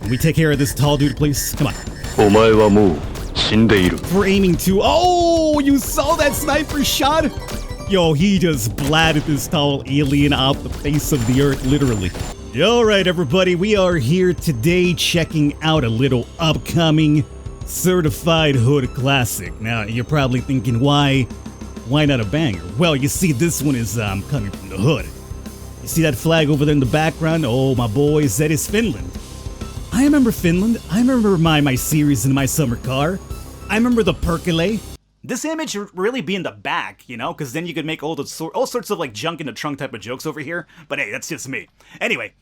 Can we take care of this tall dude, please? Come on. お前はもう死んでいる。 We're aiming to... Oh, you saw that sniper shot? Yo, he just blatted this tall alien off the face of the earth, literally. Alright, everybody, we are here today checking out a little upcoming Certified Hood Classic. Now, you're probably thinking, why not a banger? Well, you see, this one is coming from the hood. You see that flag over there in the background? Oh, my boys, that is Finland. I remember Finland. I remember my series in my summer car. I remember the percolate. This image should really be in the back, you know, because then you could make all sorts of like junk in the trunk type of jokes over here. But hey, that's just me. Anyway,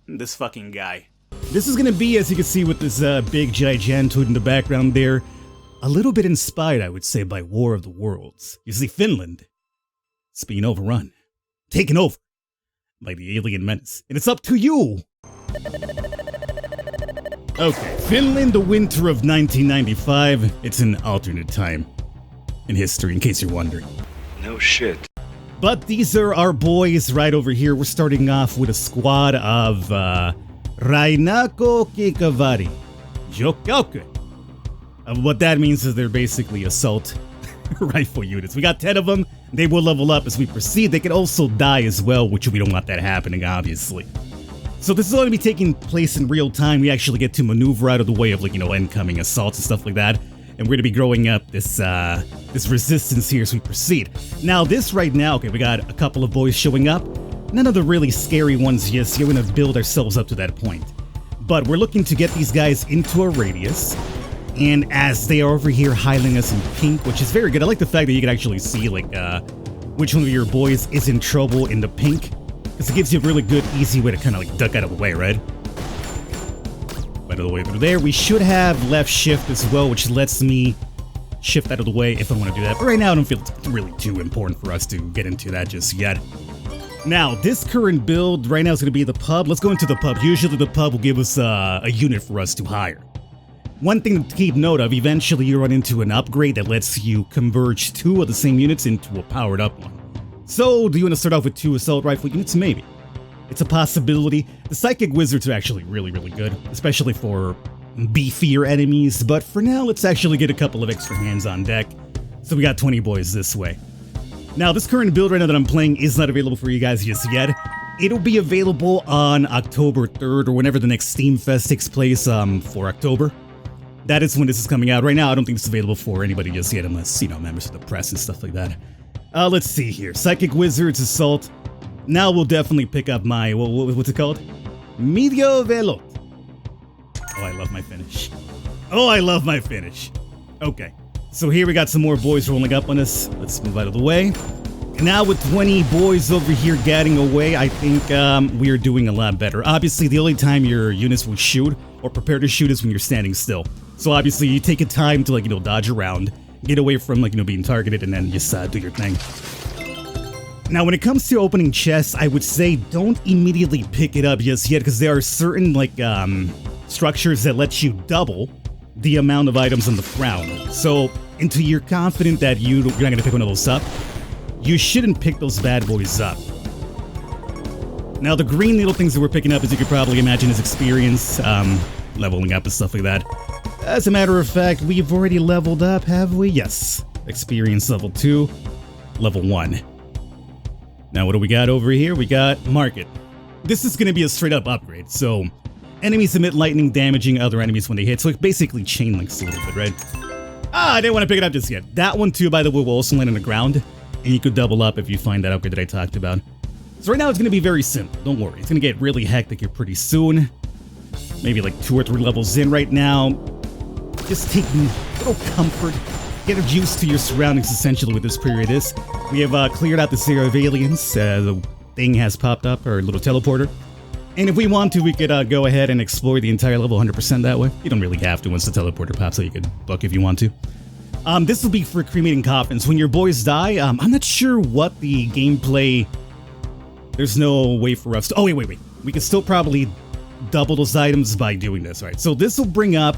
this fucking guy. This is gonna be, as you can see with this big gigantoid in the background there, a little bit inspired, I would say, by War of the Worlds. You see, Finland is being overrun, taken over by the alien menace, and it's up to you. Okay, Finland, the winter of 1995. It's an alternate time in history, in case you're wondering. No shit. But these are our boys right over here. We're starting off with a squad of Rainako Kikavari Jokoku. What that means is they're basically assault rifle units. We got 10 of them. They will level up as we proceed. They can also die as well, which we don't want that happening, obviously. So this is going to be taking place in real time. We actually get to maneuver out of the way of, like, you know, incoming assaults and stuff like that. And we're going to be growing up this resistance here as we proceed. Now, this right now, okay, we got a couple of boys showing up. None of the really scary ones yet. We're going to build ourselves up to that point. But we're looking to get these guys into a radius. And as they are over here highlighting us in pink, which is very good. I like the fact that you can actually see, like, which one of your boys is in trouble in the pink. Because it gives you a really good, easy way to kind of like duck out of the way, right? Right out of the way through there. We should have left shift as well, which lets me shift out of the way if I want to do that. But right now, I don't feel it's really too important for us to get into that just yet. Now, this current build right now is going to be the pub. Let's go into the pub. Usually the pub will give us a unit for us to hire. One thing to keep note of, eventually you run into an upgrade that lets you converge 2 of the same units into a powered up one. So, do you want to start off with 2 assault rifle units? Maybe. It's a possibility. The psychic wizards are actually really, really good, especially for beefier enemies, but for now, let's actually get a couple of extra hands on deck. So we got 20 boys this way. Now, this current build right now that I'm playing is not available for you guys just yet. It'll be available on October 3rd or whenever the next Steam Fest takes place for October. That is when this is coming out. Right now, I don't think it's available for anybody just yet unless, you know, members of the press and stuff like that. Let's see here. Psychic Wizards Assault. Now we'll definitely pick up my, what's it called? Medio Velot. Oh, I love my Finnish. Oh, I love my Finnish. Okay. So here we got some more boys rolling up on us. Let's move out of the way. And now with 20 boys over here gadding away, I think we are doing a lot better. Obviously, the only time your units will shoot or prepare to shoot is when you're standing still. So obviously, you take a time to, like, you know, dodge around. Get away from, like, you know, being targeted and then just do your thing. Now, when it comes to opening chests, I would say don't immediately pick it up just yet because there are certain, like, structures that let you double the amount of items on the ground. So, until you're confident that you're not going to pick one of those up, you shouldn't pick those bad boys up. Now, the green little things that we're picking up, as you could probably imagine, is experience, leveling up and stuff like that. As a matter of fact, we've already leveled up, have we? Yes. Experience level 2, level 1. Now, what do we got over here? We got Market. This is going to be a straight-up upgrade, so enemies emit lightning, damaging other enemies when they hit, so it basically chain links a little bit, right? I didn't want to pick it up just yet. That one, too, by the way, will also land on the ground, and you could double up if you find that upgrade that I talked about. So right now, it's going to be very simple. Don't worry. It's going to get really hectic here pretty soon. Maybe like 2 or 3 levels in right now. Just taking a little comfort, get used to your surroundings essentially with this period is. We have cleared out this area of aliens. The thing has popped up, our little teleporter. And if we want to, we could go ahead and explore the entire level 100% that way. You don't really have to once the teleporter pops, so you could book if you want to. This will be for cremating coffins. When your boys die, I'm not sure what the gameplay... There's no way for us to... Oh, wait. We can still probably double those items by doing this, right? So this will bring up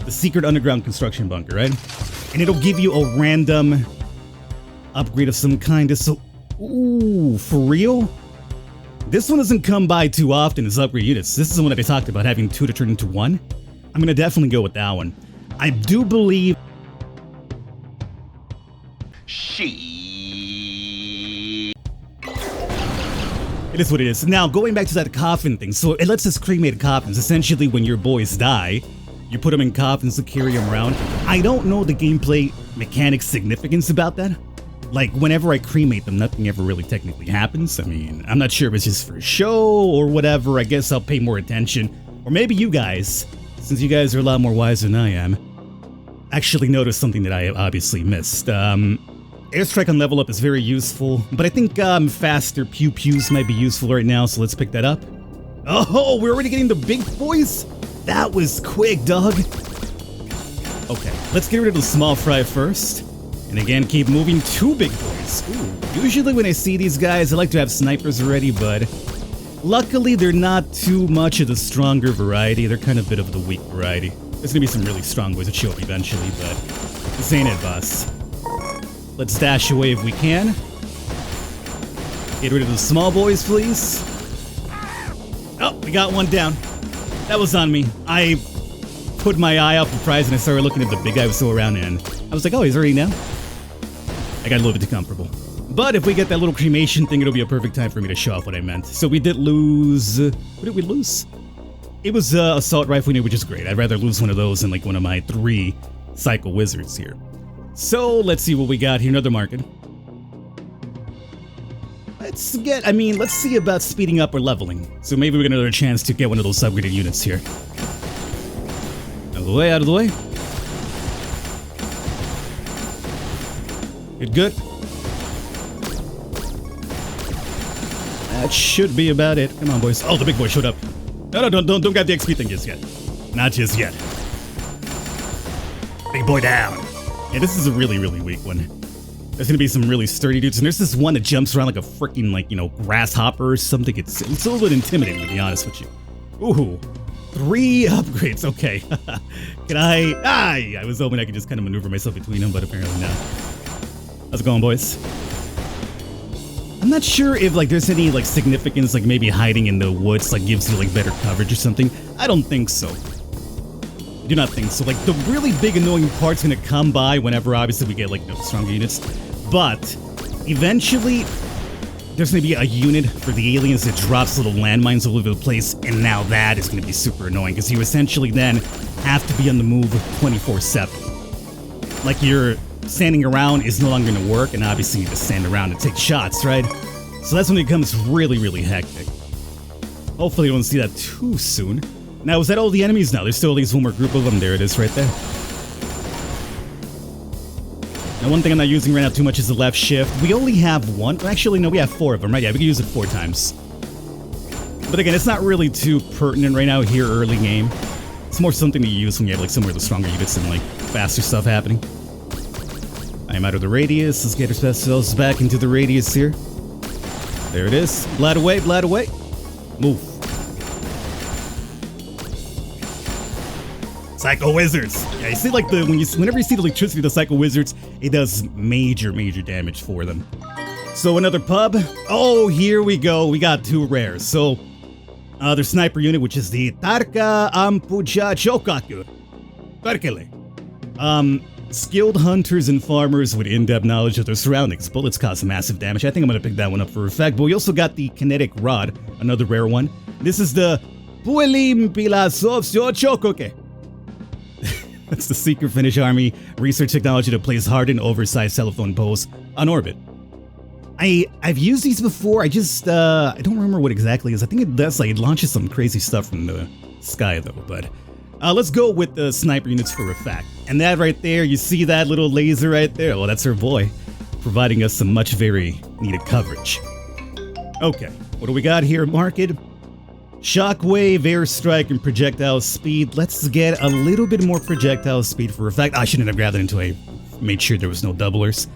the secret underground construction bunker, right? And it'll give you a random upgrade of some kind. So, ooh, for real? This one doesn't come by too often as upgrade units. This is the one that I talked about, having 2 to turn into 1. I'm gonna definitely go with that one. I do believe... It is what it is. Now, going back to that coffin thing, so it lets us cremate coffins. Essentially, when your boys die, you put them in coffins to carry them around. I don't know the gameplay mechanics significance about that. Like, whenever I cremate them, nothing ever really technically happens. I mean, I'm not sure if it's just for show or whatever. I guess I'll pay more attention. Or maybe you guys, since you guys are a lot more wise than I am, actually noticed something that I obviously missed. Airstrike on level up is very useful, but I think faster pew-pews might be useful right now, so let's pick that up. Oh, we're already getting the big boys? That was quick, dog. Okay, let's get rid of the small fry first. And again, keep moving 2 big boys. Ooh, usually when I see these guys, I like to have snipers already, but luckily they're not too much of the stronger variety. They're kind of a bit of the weak variety. There's gonna be some really strong boys that show up eventually, but this ain't it, boss. Let's dash away if we can. Get rid of the small boys, please. Oh, we got one down. That was on me. I put my eye out for prize and I started looking at the big guy who was still around and I was like, oh, he's already down? I got a little bit too comfortable. But if we get that little cremation thing, it'll be a perfect time for me to show off what I meant. So we did lose... What did we lose? It was assault rifle unit, which is great. I'd rather lose one of those than like one of my 3 cycle wizards here. So let's see what we got here. Another market. Let's see about speeding up or leveling. So maybe we get another chance to get one of those upgraded units here. Out of the way, out of the way. Good. That should be about it. Come on, boys. Oh, the big boy showed up. No, don't grab the XP thing just yet. Not just yet. Big boy down. Yeah, this is a really, really weak one. There's gonna be some really sturdy dudes, and there's this one that jumps around like a freaking, like, you know, grasshopper or something. It's a little bit intimidating, to be honest with you. Ooh, 3 upgrades. Okay. Can I was hoping I could just kind of maneuver myself between them, but apparently not. How's it going, boys? I'm not sure if like there's any like significance, like maybe hiding in the woods like gives you like better coverage or something. I don't think so. I do not think so. Like the really big annoying part's gonna come by whenever obviously we get like stronger units, but eventually there's gonna be a unit for the aliens that drops little landmines all over the place, and now that is gonna be super annoying because you essentially then have to be on the move 24/7. Like you're standing around is no longer going to work, and obviously you just stand around and take shots, right? So that's when it becomes really, really hectic. Hopefully you don't see that too soon. Now, is that all the enemies now? There's still at least one more group of them. There it is right there. Now, one thing I'm not using right now too much is the left shift. We only have 1. Actually, no, we have 4 of them, right? Yeah, we can use it 4 times. But again, it's not really too pertinent right now here early game. It's more something to use when you have like some of the stronger units and like faster stuff happening. I'm out of the radius. Let's get ourselves back into the radius here. There it is. Blad away, blad away. Move. Psycho Wizards. Yeah, you see like whenever you see the electricity of the Psycho Wizards, it does major, major damage for them. So another pub. Oh, here we go. We got 2 rares. So their sniper unit, which is the Tarka Ampuja Chokaku. Tarkele. Skilled hunters and farmers with in-depth knowledge of their surroundings. Bullets cause massive damage. I think I'm going to pick that one up for effect. But we also got the kinetic rod, another rare one. This is the Puelim Pilasovsyo Chokoke. That's the secret Finnish army research technology that plays hardened, oversized telephone poles on orbit. I've used these before. I don't remember what exactly it is. I think it does, like, it launches some crazy stuff from the sky though, but... let's go with the sniper units for effect. And that right there, you see that little laser right there? Well, that's her boy, providing us some much very needed coverage. Okay, what do we got here? Market. Shockwave, airstrike, and projectile speed. Let's get a little bit more projectile speed for effect. I shouldn't have grabbed it until I made sure there was no doublers.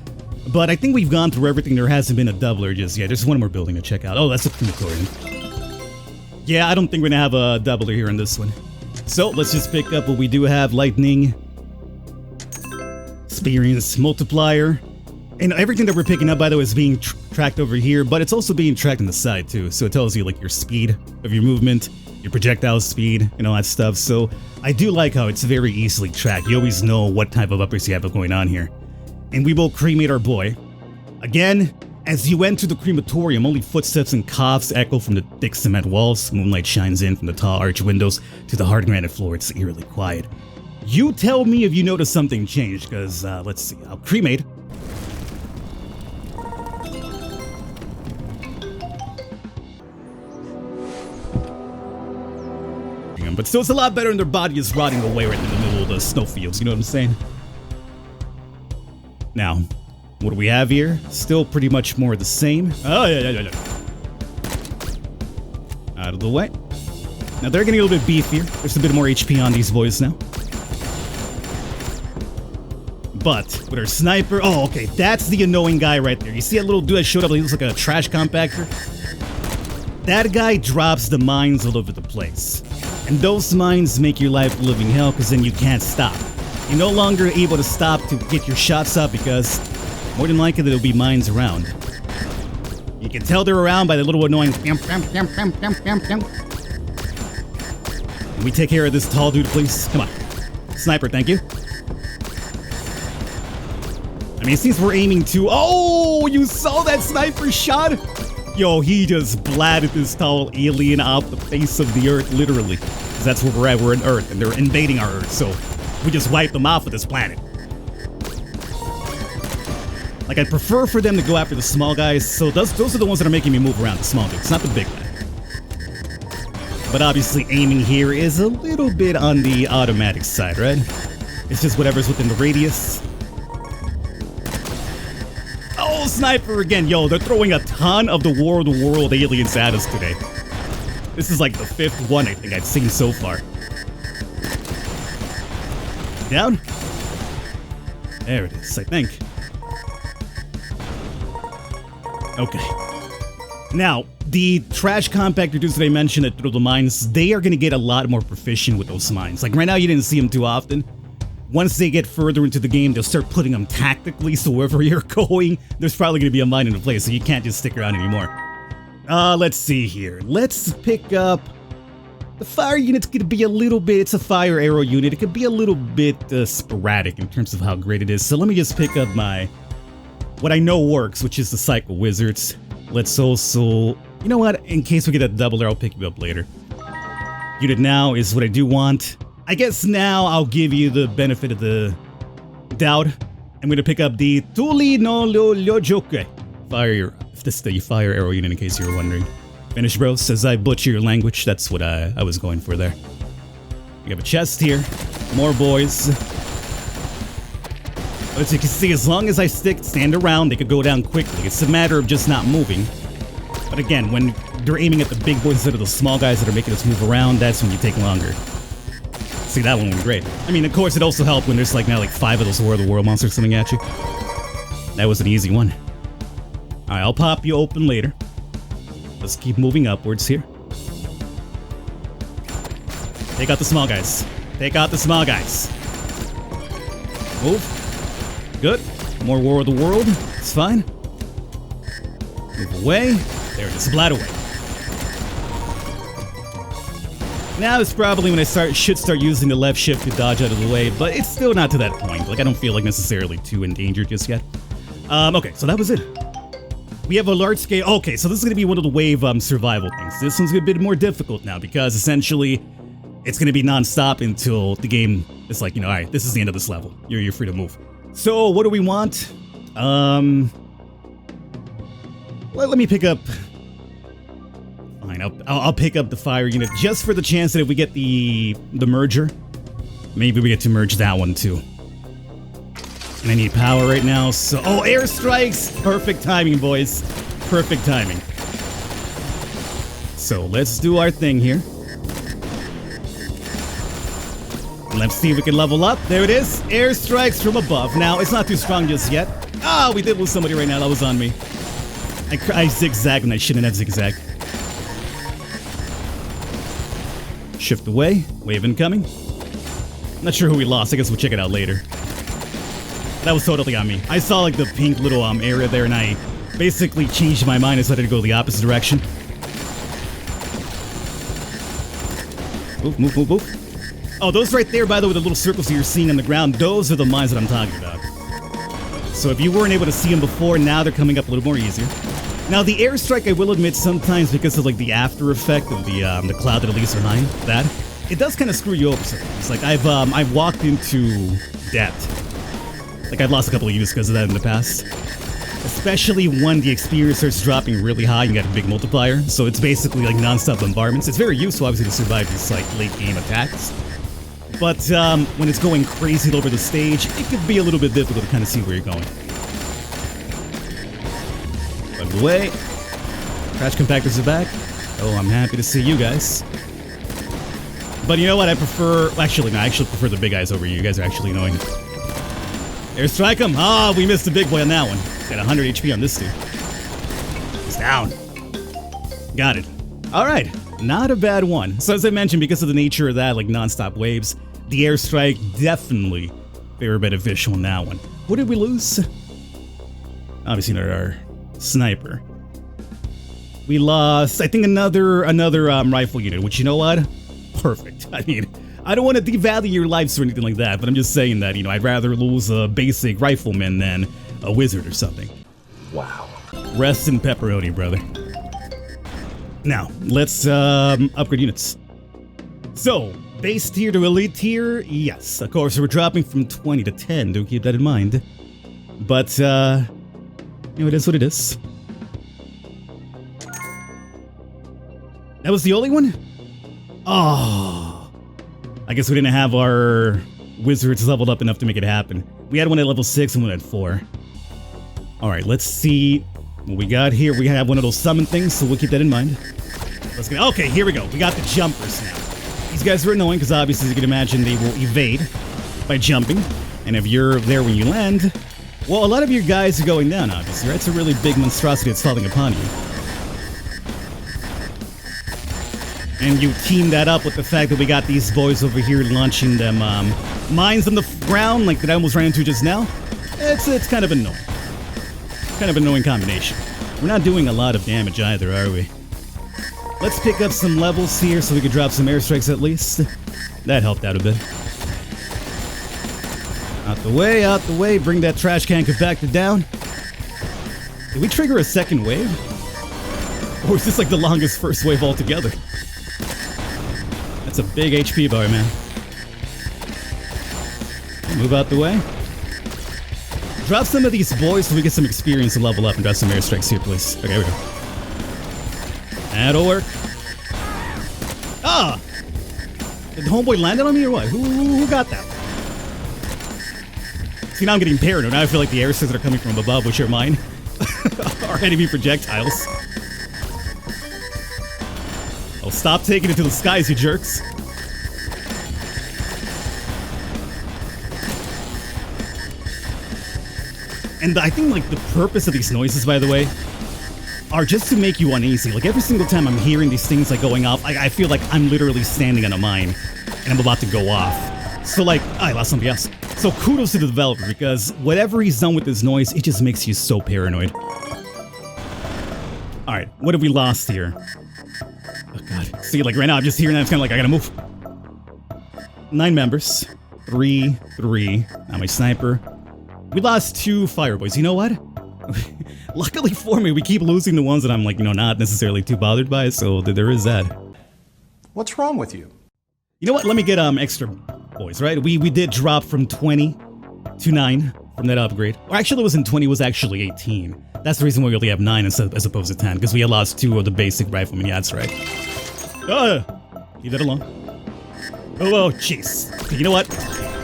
But I think we've gone through everything. There hasn't been a doubler just yet. There's one more building to check out. Oh, that's a crematorium. Yeah, I don't think we're gonna have a doubler here in this one. So let's just pick up what we do have. Lightning, experience multiplier, And everything that we're picking up, by the way, is being tracked over here, but it's also being tracked on the side too. So it tells you like your speed of your movement, your projectile speed, and all that stuff. So I do like how it's very easily tracked. You always know what type of uppers you have going on here. And we will cremate our boy. Again, as you enter the crematorium, only footsteps and coughs echo from the thick cement walls. Moonlight shines in from the tall arch windows to the hard granite floor. It's eerily quiet. You tell me if you notice something changed, because let's see. I'll cremate. But still, it's a lot better when their body is rotting away right in the middle of the snowfields, you know what I'm saying? Now, what do we have here? Still pretty much more the same. Oh, yeah. Out of the way. Now, they're getting a little bit beefier. There's a bit more HP on these boys now. But with our sniper... Oh, okay, that's the annoying guy right there. You see that little dude that showed up? He looks like a trash compactor. That guy drops the mines all over the place. And those mines make your life a living hell because then you can't stop. You're no longer able to stop to get your shots up because more than likely there'll be mines around. You can tell they're around by the little annoying... Can we take care of this tall dude, please? Come on. Sniper, thank you. I mean, since we're aiming to... Oh, you saw that sniper shot? Yo, he just blatted this tall alien off the face of the earth, literally. Because that's where we're at. We're on Earth, and they're invading our Earth, so we just wiped them off of this planet. Like, I'd prefer for them to go after the small guys, so those are the ones that are making me move around, the small dudes, not the big guy. But obviously, aiming here is a little bit on the automatic side, right? It's just whatever's within the radius. Oh, sniper again. Yo, they're throwing a ton of the War of the World aliens at us today. This is like the 5th one I think I've seen so far. Down? There it is, I think. Okay. Now, the trash compactor dudes that I mentioned that throw the mines, they are going to get a lot more proficient with those mines. Like right now, you didn't see them too often. Once they get further into the game, they'll start putting them tactically, so wherever you're going, there's probably going to be a mine in the place, so you can't just stick around anymore. Let's see here. Let's pick up... The fire unit's going to be a little bit... It's a fire arrow unit. It could be a little bit sporadic in terms of how great it is, so let me just pick up my... What I know works, which is the Cycle Wizards. Let's also... You know what? In case we get that double arrow, I'll pick you up later. Unit now is what I do want. I guess now I'll give you the benefit of the doubt. I'm going to pick up the Tuli no Lyojoke fire. If this is the fire arrow unit, in case you were wondering. Finnish, bro. Says I butcher your language. That's what I was going for there. We have a chest here. More boys. But as you can see, as long as I stand around, they could go down quickly. It's a matter of just not moving. But again, when they're aiming at the big boys instead of the small guys that are making us move around, that's when you take longer. See, that one went great. I mean, of course, it also helped when there's like now like 5 of those War of the World monsters coming at you. That was an easy one. Alright, I'll pop you open later. Let's keep moving upwards here. Take out the small guys. Take out the small guys. Move. Good. More War of the World. It's fine. Move away. There it is. Splat away. Now is probably when I should start using the left shift to dodge out of the way, but it's still not to that point. Like, I don't feel like necessarily too endangered just yet. Okay, so that was it. We have a large scale... Okay, so this is going to be one of the wave survival things. This one's a bit more difficult now because essentially it's going to be non-stop until the game is like, you know, alright, this is the end of this level. You're free to move. So, what do we want? Let me pick up... Fine, I'll pick up the fire unit just for the chance that if we get the merger, maybe we get to merge that one too. And I need power right now, so... Oh, airstrikes! Perfect timing, boys. Perfect timing. So, let's do our thing here. Let's see if we can level up. There it is. Airstrikes from above. Now, it's not too strong just yet. Ah, we did lose somebody right now. That was on me. I zigzagged when I shouldn't have zigzagged. Shift away. Wave incoming. Not sure who we lost. I guess we'll check it out later. That was totally on me. I saw like the pink little area there, and I basically changed my mind and decided to go the opposite direction. Move. Oh, those right there, by the way, the little circles that you're seeing on the ground, those are the mines that I'm talking about. So if you weren't able to see them before, now they're coming up a little more easier. Now, the airstrike, I will admit, sometimes because of like the after effect of the cloud that leaves behind, that it does kind of screw you over sometimes. Like I've walked into debt. Like I've lost a couple of units because of that in the past. Especially when the experience starts dropping really high and you got a big multiplier. So it's basically like non-stop bombardments. It's very useful, obviously, to survive these like late game attacks. But when it's going crazy all over the stage, it could be a little bit difficult to kind of see where you're going. By the way, trash compactors are back. Oh, I'm happy to see you guys. But you know what? I prefer... Actually, no, I actually prefer the big guys over you. You guys are actually annoying. Airstrike him! Ah, we missed the big boy on that one. Got 100 HP on this dude. He's down. Got it. Alright, not a bad one. So as I mentioned, because of the nature of that, like non-stop waves, the airstrike definitely very beneficial in that one. What did we lose? Obviously not our sniper. We lost, I think, another rifle unit, which, you know what? Perfect. I mean, I don't want to devalue your lives or anything like that, but I'm just saying that, you know, I'd rather lose a basic rifleman than a wizard or something. Wow. Rest in pepperoni, brother. Now, let's upgrade units. So, base tier to elite tier, yes. Of course, we're dropping from 20 to 10, do keep that in mind. But, you know, it is what it is. That was the only one? Oh. I guess we didn't have our wizards leveled up enough to make it happen. We had one at level 6 and one at 4. Alright, let's see what we got here. We have one of those summon things, so we'll keep that in mind. Let's get... Okay, here we go. We got the jumpers now. These guys are annoying because obviously, as you can imagine, they will evade by jumping. And if you're there when you land, well, a lot of your guys are going down, obviously, right? It's a really big monstrosity that's falling upon you. And you team that up with the fact that we got these boys over here launching them mines on the ground like that I almost ran into just now. It's kind of annoying. Kind of an annoying combination. We're not doing a lot of damage either, are we? Let's pick up some levels here so we can drop some airstrikes at least. That helped out a bit. Out the way, bring that trash can compactor down. Did we trigger a second wave? Or is this like the longest first wave altogether? That's a big HP bar, man. Move out the way. Drop some of these boys so we get some experience to level up and drop some airstrikes here, please. Okay, here we go. That'll work. Ah! Did the homeboy land it on me or what? Who got that? See, now I'm getting paranoid. Now I feel like the airstrikes that are coming from above, which are mine, are enemy projectiles. Oh, stop taking it to the skies, you jerks. And I think, like, the purpose of these noises, by the way, are just to make you uneasy. Like, every single time I'm hearing these things, like, going off, I feel like I'm literally standing on a mine, and I'm about to go off. So, like, I lost somebody else. So, kudos to the developer, because whatever he's done with this noise, it just makes you so paranoid. Alright, what have we lost here? Oh, God. See, like, right now, I'm just hearing that, it's kind of like, I gotta move. 9 members. 3. Now my sniper. We lost 2 fireboys. You know what? Luckily for me, we keep losing the ones that I'm like, you know, not necessarily too bothered by, so there is that. What's wrong with you? You know what? Let me get extra boys, right? We did drop from 20 to 9 from that upgrade. Or actually, it wasn't 20, it was actually 18. That's the reason why we only have 9 as opposed to 10, because we had lost 2 of the basic riflemen. Yeah, that's right. Leave that alone. Oh, jeez. Okay, you know what?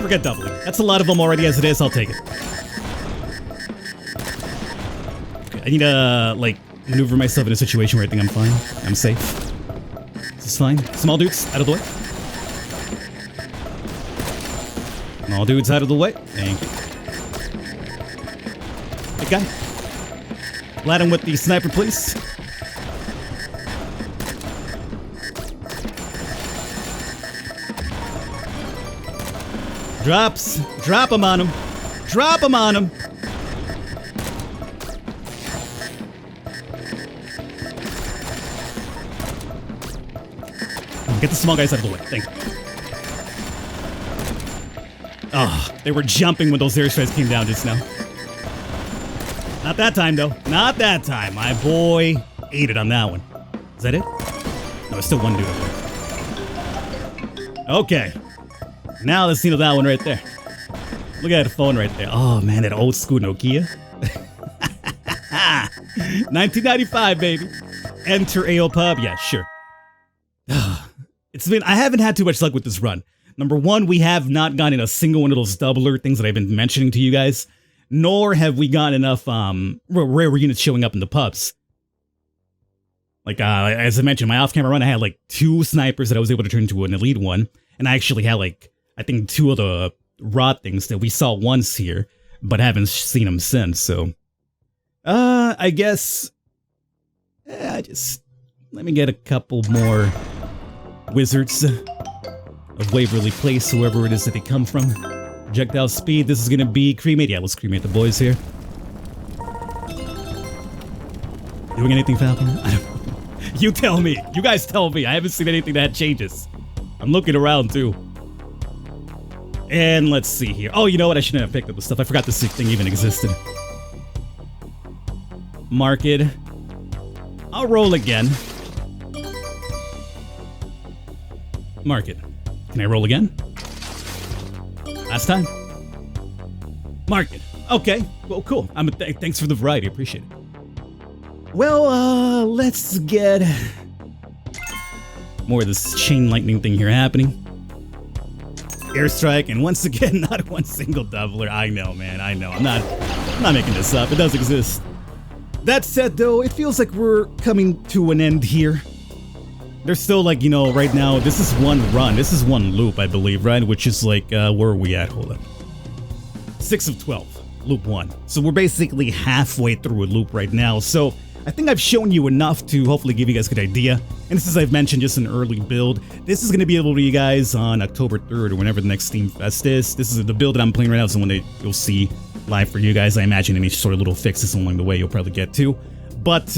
Forget doubling. That's a lot of them already as it is. I'll take it. Okay, I need to, like, maneuver myself in a situation where I think I'm fine. I'm safe. This is fine. Small dudes, out of the way. Small dudes out of the way. Thank you. Big guy. Lad him with the sniper, please. Drops. Drop them on him. Drop him on him. Get the small guys out of the way. Thank you. Oh, they were jumping when those airstrikes came down just now. Not that time, though. Not that time. My boy ate it on that one. Is that it? No, it's still one dude over there. Okay. Now let's see that one right there. Look at the phone right there. Oh, man, that old school Nokia. 1995, baby. Enter AO Pub. Yeah, sure. I haven't had too much luck with this run. Number one, we have not gotten a single one of those doubler things that I've been mentioning to you guys, nor have we gotten enough rare units showing up in the pubs. Like, as I mentioned, my off-camera run, I had like 2 snipers that I was able to turn into an elite one, and I actually had like, I think 2 of the rod things that we saw once here, but haven't seen them since, so... I guess... let me get a couple more... Wizards of Waverly Place, whoever it is that they come from. Projectile speed, this is gonna be cremate. Yeah, let's cremate the boys here. Doing anything, Falcon? I don't know. You tell me. You guys tell me. I haven't seen anything that changes. I'm looking around too. And let's see here. Oh, you know what? I shouldn't have picked up the stuff. I forgot this thing even existed. Mark it. I'll roll again. Mark it. Can I roll again? Last time? Mark it. Okay. Well, cool. Thanks for the variety. Appreciate it. Well, let's get more of this chain lightning thing here happening. Airstrike, and once again, not one single doubler. I know, man. I know. I'm not making this up. It does exist. That said, though, it feels like we're coming to an end here. There's still, like, you know, right now, this is one run. This is one loop, I believe, right? Which is like, where are we at? Hold on. 6 of 12. Loop 1. So we're basically halfway through a loop right now. So I think I've shown you enough to hopefully give you guys a good idea. And this is, I've mentioned, just an early build. This is going to be able to you guys on October 3rd or whenever the next Steam Fest is. This is the build that I'm playing right now. It's the one that you'll see live for you guys. I imagine any sort of little fixes along the way you'll probably get to. But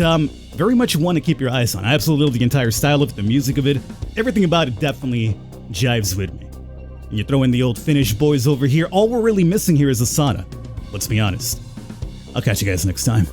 very much one to keep your eyes on. I absolutely love the entire style of it, the music of it. Everything about it definitely jives with me. And you throw in the old Finnish boys over here. All we're really missing here is a sauna. Let's be honest. I'll catch you guys next time.